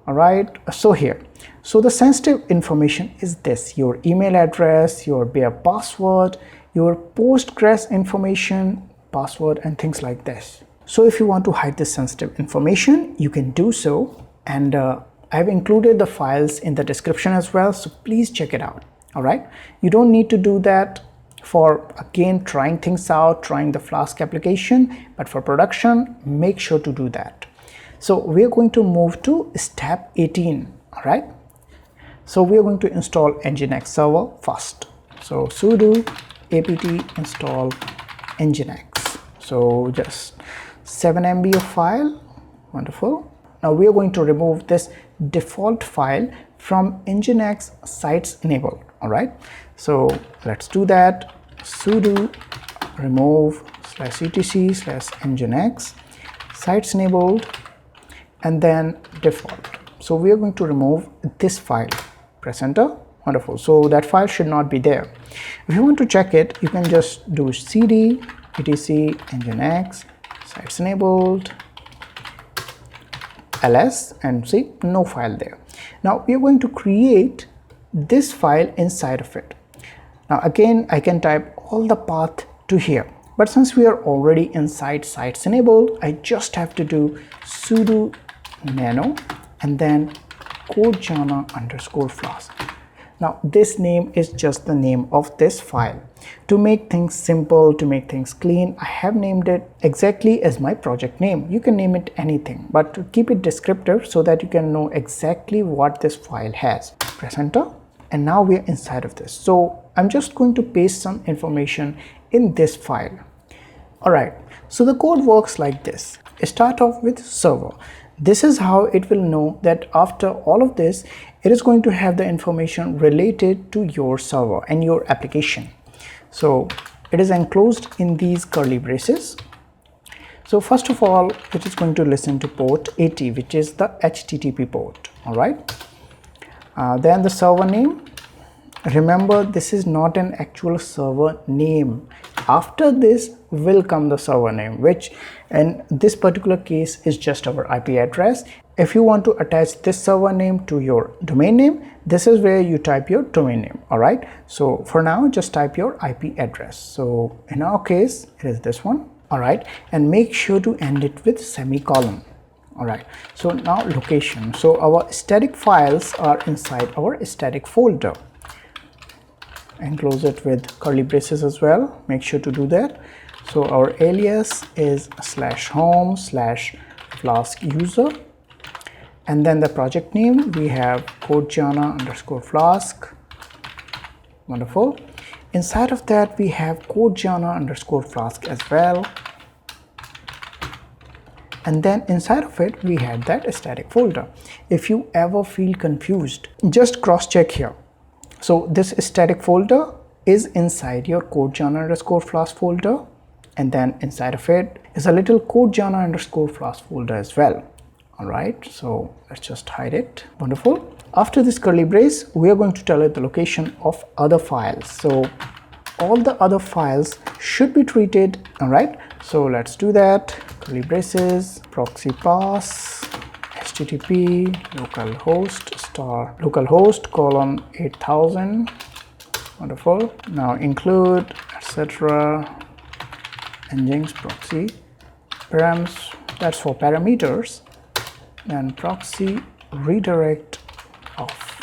All right, so here, so the sensitive information is this: your email address, your bare password, your Postgres information, password, and things like this. So if you want to hide this sensitive information, you can do so, and I've included the files in the description as well, so please check it out. All right, you don't need to do that for again trying things out, trying the Flask application, but for production make sure to do that. So we are going to move to step 18. All right, so we are going to install Nginx server first. So sudo apt install Nginx. So just 7 MB of file. Wonderful. Now we are going to remove this default file from Nginx sites enabled. All right, so let's do that. Sudo remove /etc/nginx sites enabled, and then default. So we are going to remove this file. Press enter. Wonderful. So that file should not be there. If you want to check it, you can just do cd etc nginx sites enabled ls, and see no file there. Now we are going to create this file inside of it. Now again I can type all the path to here, but since we are already inside sites enabled, I just have to do sudo nano and then codejana_flask. Now this name is just the name of this file. To make things simple, to make things clean, I have named it exactly as my project name. You can name it anything, but to keep it descriptive so that you can know exactly what this file has. Press enter, and now we are inside of this. So I'm just going to paste some information in this file. All right, so the code works like this. Start off with server. This is how it will know that after all of this, it is going to have the information related to your server and your application. So it is enclosed in these curly braces. So first of all, it is going to listen to port 80, which is the HTTP port. All right. Then the server name. Remember, this is not an actual server name. After this will come the server name, which in this particular case is just our IP address. If you want to attach this server name to your domain name, this is where you type your domain name. All right. So for now, just type your IP address. So in our case, it is this one. All right. And make sure to end it with semicolon. All right. So now location. So our static files are inside our static folder. Enclose it with curly braces as well. Make sure to do that. So our alias is /home/Flask user, and then the project name we have codejana_flask. Wonderful. Inside of that we have codejana_flask as well, and then inside of it we had that static folder. If you ever feel confused, just cross check here. So this static folder is inside your codejana_flask folder, and then inside of it is a little codejana_flask folder as well. All right, so let's just hide it. Wonderful. After this curly brace, we are going to tell it the location of other files. So all the other files should be treated. All right, so let's do that. Curly braces, proxy pass, http localhost 8000. Wonderful. Now include etc. Nginx proxy params, that's for parameters, and proxy redirect off.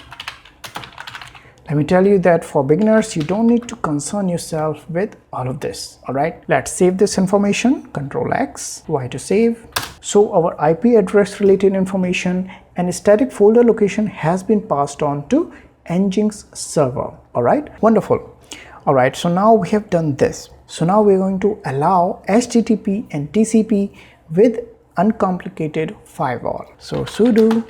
Let me tell you that for beginners, you don't need to concern yourself with all of this. All right, let's save this information. Control X, Y to save. So our IP address related information and static folder location has been passed on to Nginx server. All right, wonderful. All right, so now we have done this. So now we're going to allow HTTP and TCP with uncomplicated firewall. So sudo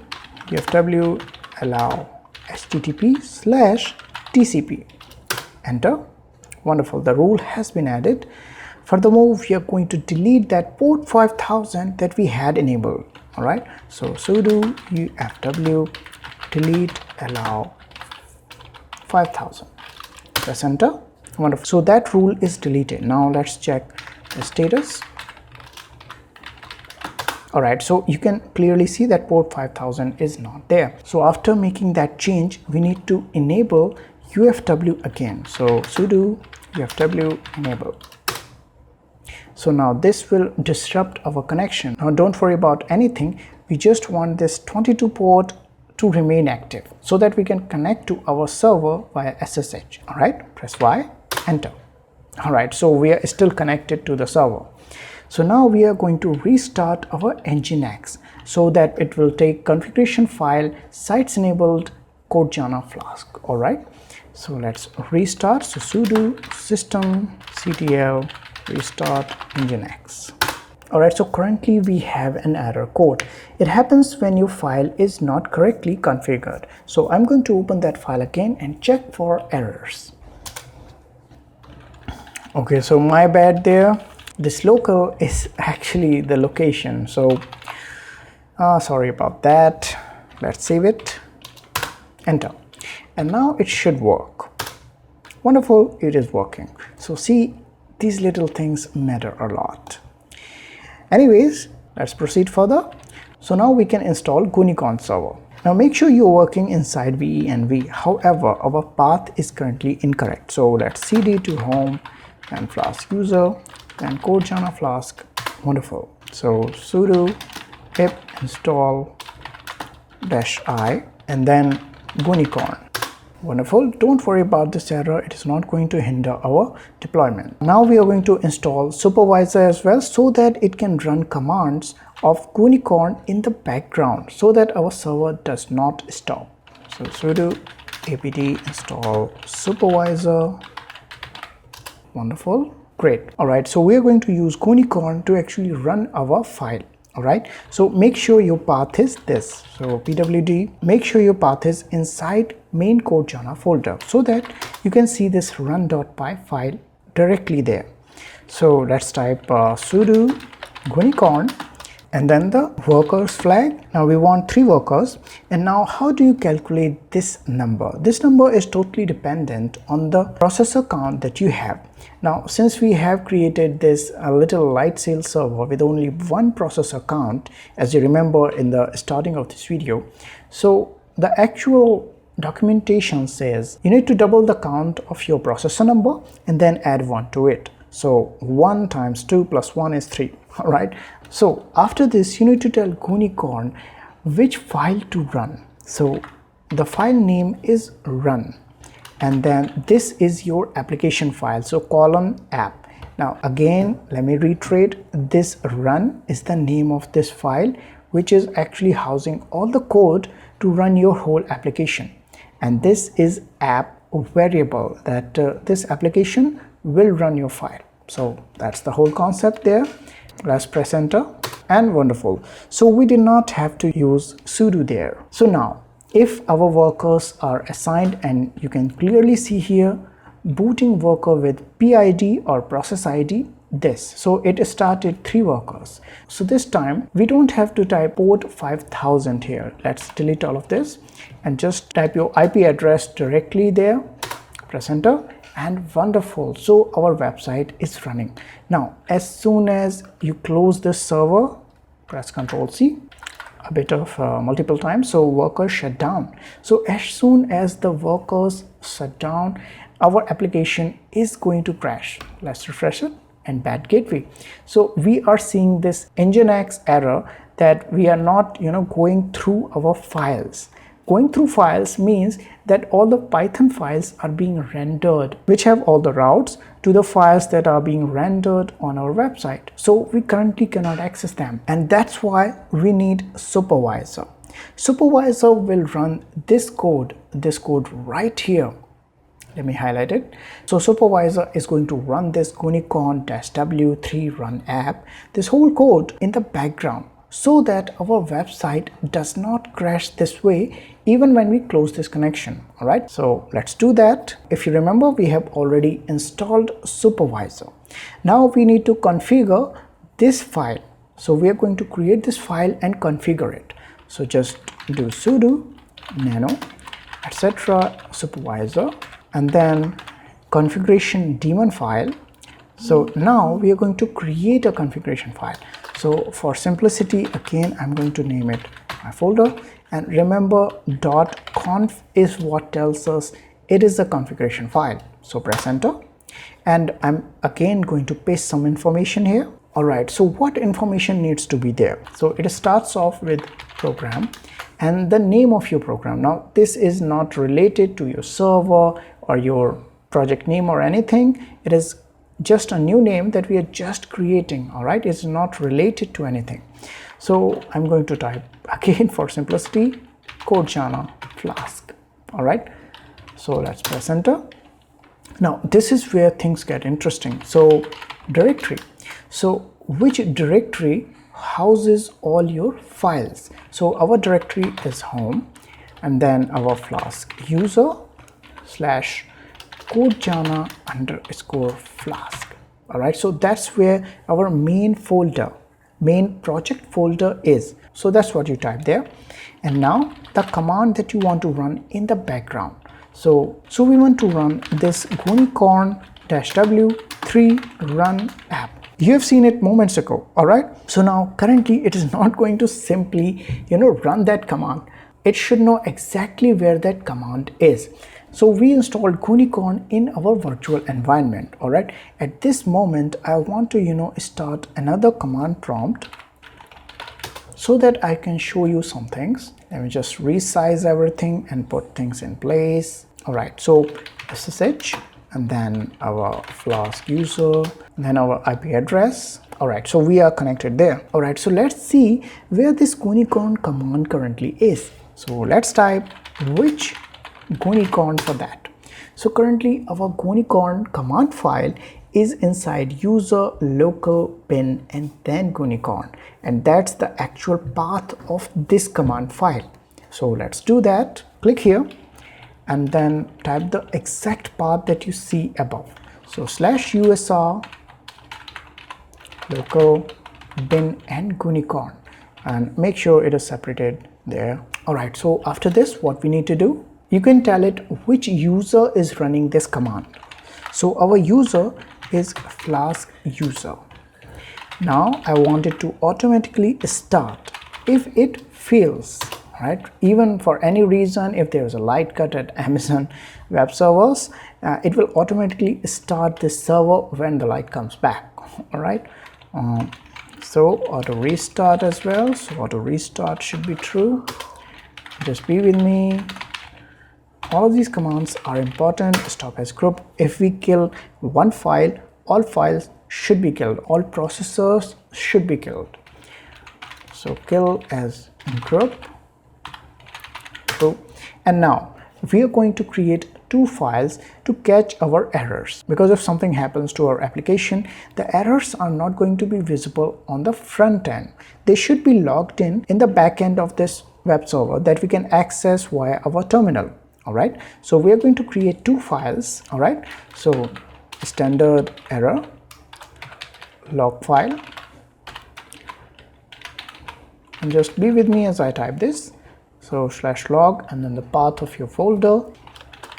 ufw allow HTTP/TCP. Enter. Wonderful. The rule has been added. Furthermore, we are going to delete that port 5000 that we had enabled. All right. So sudo ufw delete allow 5000. Press enter. Wonderful. So that rule is deleted. Now let's check the status. All right, so you can clearly see that port 5000 is not there. So after making that change, we need to enable UFW again. So sudo UFW enable. So now this will disrupt our connection. Now don't worry about anything. We just want this 22 port to remain active so that we can connect to our server via SSH. All right, press Y, enter. All right, so we are still connected to the server. So now we are going to restart our Nginx so that it will take configuration file sites enabled codejana flask. All right, so let's restart. So sudo systemctl restart Nginx. All right, so currently we have an error code. It happens when your file is not correctly configured. So I'm going to open that file again and check for errors. Okay, so my bad there. This local is actually the location. So sorry about that. Let's save it. Enter. And now it should work. Wonderful, it is working. So see, these little things matter a lot. Anyways, let's proceed further. So now we can install Unicorn server. Now make sure you're working inside VENV. However, our path is currently incorrect. So let's cd to home and Flask user and codejana flask. Wonderful. So sudo pip install -i and then Unicorn. Wonderful. Don't worry about this error. It is not going to hinder our deployment. Now we are going to install Supervisor as well so that it can run commands of Unicorn in the background so that our server does not stop. So sudo apt install Supervisor. Wonderful. Great. All right. So we are going to use Unicorn to actually run our file. All right, so make sure your path is this. So pwd, make sure your path is inside main code Jana folder so that you can see this run.py file directly there. So let's type sudo unicorn and then the workers flag. Now we want 3 workers. And now how do you calculate this number? This number is totally dependent on the processor count that you have. Now since we have created this little light sail server with only 1 processor count, as you remember in the starting of this video, so the actual documentation says you need to double the count of your processor number and then add 1 to it. So 1 times 2 plus 1 is 3. All right, so after this you need to tell Unicorn which file to run. So the file name is run, and then this is your application file, so colon app. Now again, let me reiterate, this run is the name of this file which is actually housing all the code to run your whole application, and this is app variable that this application will run your file. So that's the whole concept there. Let's press enter, and wonderful. So we did not have to use sudo there. So now if our workers are assigned, and you can clearly see here booting worker with PID or process ID, this. So it started 3 workers. So this time we don't have to type port 5000 here. Let's delete all of this and just type your IP address directly there. Press enter, and wonderful. So our website is running. Now as soon as you close this server, press Ctrl C a bit of multiple times, so workers shut down. So as soon as the workers shut down, our application is going to crash. Let's refresh it, and bad gateway. So we are seeing this Nginx error that we are not going through our files. Going through files means that all the Python files are being rendered, which have all the routes to the files that are being rendered on our website. So we currently cannot access them, and that's why we need Supervisor. Supervisor will run this code right here. Let me highlight it. So Supervisor is going to run this unicorn-w3 run app, this whole code in the background, so that our website does not crash this way even when we close this connection. All right, so let's do that. If you remember, we have already installed Supervisor. Now we need to configure this file. So we are going to create this file and configure it. So just do sudo nano etc supervisor and then configuration daemon file. So now we are going to create a configuration file. So for simplicity, again, I'm going to name it my folder, and remember .conf is what tells us it is a configuration file. So press enter, and I'm again going to paste some information here. All right, so what information needs to be there? So it starts off with program and the name of your program. Now this is not related to your server or your project name or anything. It is just a new name that we are just creating. All right, it's not related to anything. So I'm going to type again for simplicity code Jana Flask. All right, so let's press enter. Now this is where things get interesting. So directory, so which directory houses all your files? So our directory is home, and then our Flask user / code Jana _ Flask. All right, so that's where our main folder, main project folder is. So that's what you type there. And now the command that you want to run in the background. So we want to run this unicorn-w3 run app. You have seen it moments ago. All right, so now currently it is not going to simply run that command. It should know exactly where that command is. So we installed Unicorn in our virtual environment. All right, at this moment I want to start another command prompt so that I can show you some things. Let me just resize everything and put things in place. All right, so SSH and then our Flask user and then our IP address. All right, so we are connected there. All right, so let's see where this Unicorn command currently is. So let's type which Unicorn for that. So currently our Unicorn command file is inside user local bin and then unicorn, and that's the actual path of this command file. So let's do that. Click here and then type the exact path that you see above. So /usr local bin and unicorn, and make sure it is separated there. Alright, so after this, what we need to do, you can tell it which user is running this command. So our user is Flask user. Now I want it to automatically start. If it fails, right, even for any reason, if there is a light cut at Amazon Web Servers, it will automatically start this server when the light comes back. All right, so auto restart as well. So auto restart should be true. Just be with me. All of these commands are important. Stop as group. If we kill one file, all files should be killed. All processors should be killed. So kill as group. True. And now we are going to create two files to catch our errors, because if something happens to our application, the errors are not going to be visible on the front end. They should be logged in the back end of this web server that we can access via our terminal. All right, so we are going to create two files. All right, so standard error log file, and just be with me as I type this. So /log and then the path of your folder.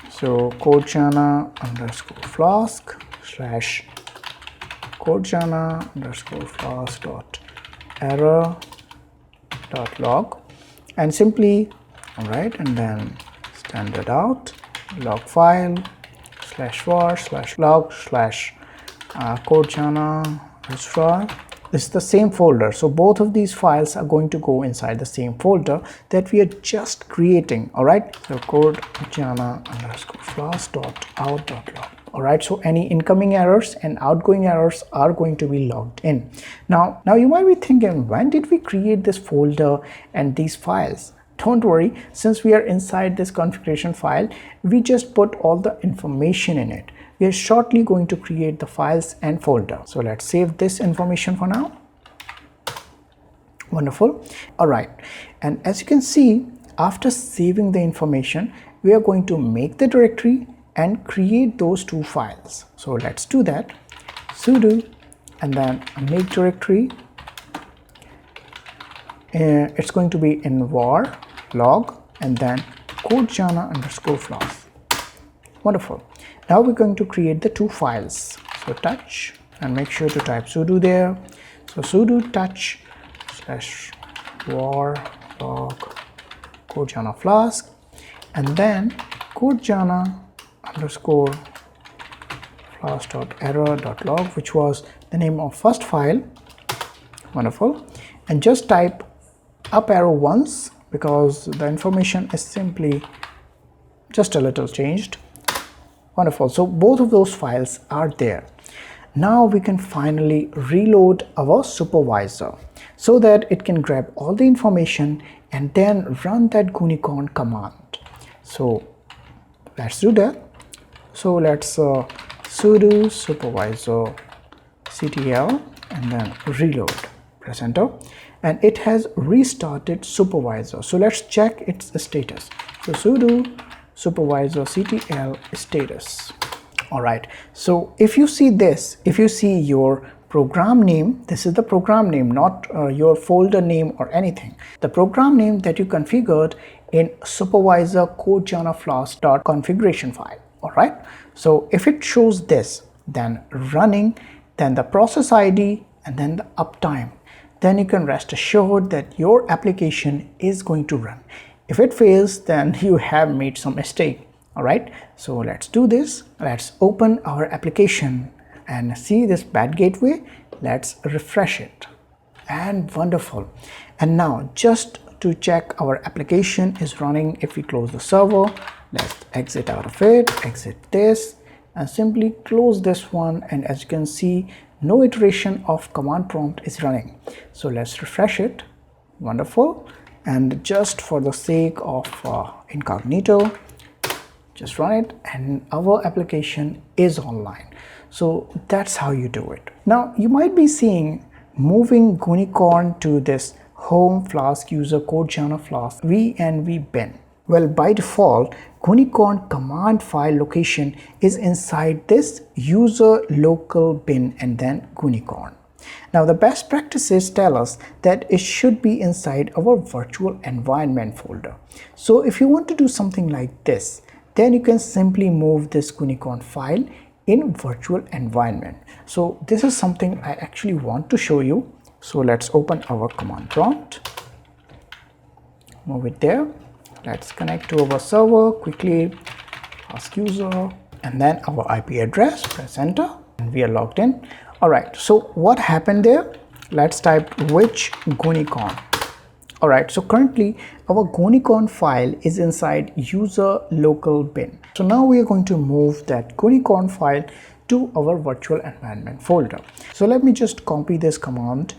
So codejana_flask /codejana_flask .error.log, and simply, all right, and then standard out log file /var/log /codejana. This is the same folder, so both of these files are going to go inside the same folder that we are just creating. All right, so codejana_flask.out.log. all right, so any incoming errors and outgoing errors are going to be logged in. Now you might be thinking, when did we create this folder and these files? Don't worry, since we are inside this configuration file, we just put all the information in it. We are shortly going to create the files and folder. So let's save this information for now. Wonderful. All right, and as you can see, after saving the information, we are going to make the directory and create those two files. So let's do that. Sudo and then make directory. It's going to be in var log and then codejana_flask. Wonderful. Now we're going to create the two files. So touch, and make sure to type sudo there. So sudo touch /var log codejana_flask, and then codejana_flask.error.log, which was the name of first file. Wonderful. And just type up arrow once, because the information is simply just a little changed. Wonderful. So both of those files are there. Now we can finally reload our supervisor so that it can grab all the information and then run that unicorn command. So let's do that. So let's sudo supervisor ctl and then reload. Press enter, and it has restarted supervisor. So let's check its status. So sudo supervisor ctl status. All right, so if you see this, if you see your program name, this is the program name, not your folder name or anything. The program name that you configured in supervisor codejana_flask.configuration file. All right, so if it shows this, then running, then the process ID, and then the uptime, then you can rest assured that your application is going to run. If it fails, then you have made some mistake. All right, so let's do this. Let's open our application and see this bad gateway. Let's refresh it, and wonderful. And now just to check our application is running, if we close the server, let's exit out of it, exit this, and simply close this one. And as you can see, no iteration of command prompt is running. So let's refresh it. Wonderful. And just for the sake of incognito, just run it, and our application is online. So that's how you do it. Now you might be seeing moving Gunicorn to this home Flask user CodeJana Flask VNV bin. Well, by default, Gunicorn command file location is inside this user local bin and then Gunicorn. Now the best practices tell us that it should be inside our virtual environment folder. So if you want to do something like this, then you can simply move this Gunicorn file in virtual environment. So this is something I actually want to show you. So let's open our command prompt, move it there. Let's connect to our server quickly, ask user, and then our IP address, press enter, and we are logged in. All right, so what happened there? Let's type which Gunicorn. All right, so currently our Gunicorn file is inside user local bin. So now we are going to move that Gunicorn file to our virtual environment folder. So let me just copy this command.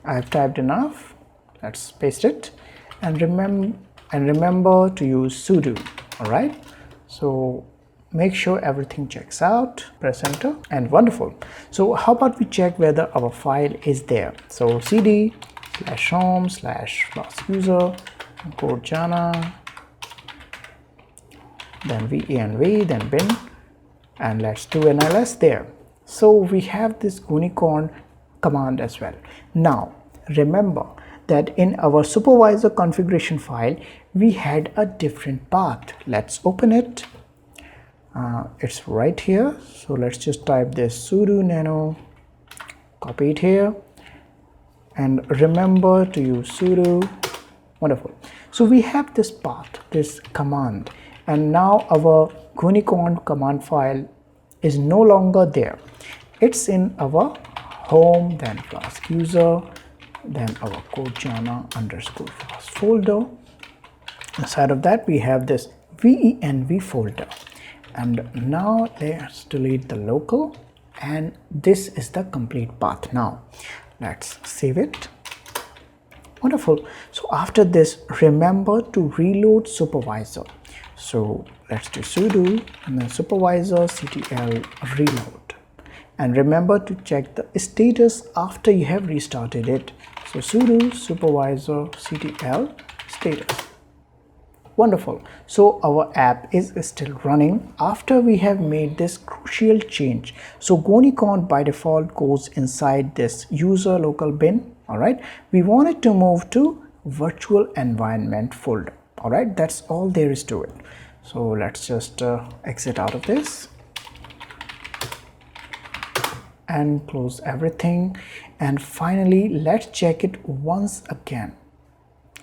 I've typed enough. Let's paste it and remember to use sudo. All right, so make sure everything checks out, press enter, and wonderful. So how about we check whether our file is there? So cd /home/Flask user CodeJana, then venv, then bin, and let's do an ls there. So we have this Gunicorn command as well. Now remember that in our supervisor configuration file we had a different path. Let's open it. It's right here. So let's just type this sudo nano, copy it here, and remember to use sudo. Wonderful. So we have this path, this command, and now our Gunicorn command file is no longer there. It's in our home, then Flask user, then our CodeJana_Flask folder. Inside of that we have this venv folder. And now let's delete the local, and this is the complete path. Now let's save it. Wonderful. So after this, remember to reload supervisor. So let's do sudo and then supervisor ctl reload, and remember to check the status after you have restarted it. So sudo supervisor ctl status. Wonderful. So our app is still running after we have made this crucial change. So Gunicorn by default goes inside this user local bin. All right, we want it to move to virtual environment folder. All right, that's all there is to it. So let's just exit out of this and close everything, and finally let's check it once again.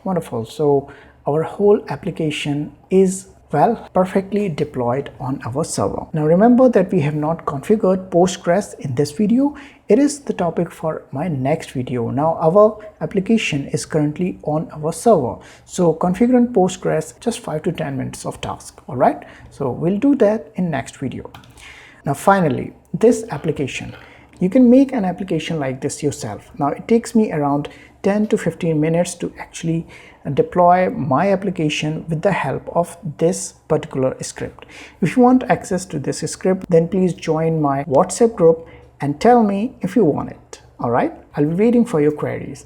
Wonderful. So our whole application is perfectly deployed on our server. Now remember that we have not configured Postgres in this video. It is the topic for my next video. Now our application is currently on our server, so configuring Postgres just 5 to 10 minutes of task. All right, so we'll do that in next video. Now finally, this application, you can make an application like this yourself. Now it takes me around 10 to 15 minutes to actually deploy my application with the help of this particular script. If you want access to this script, then please join my WhatsApp group and tell me if you want it. All right, I'll be waiting for your queries.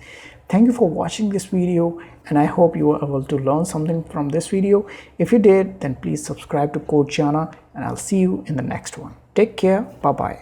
Thank you for watching this video, and I hope you were able to learn something from this video. If you did, then please subscribe to CodeJana, and I'll see you in the next one. Take care. Bye bye.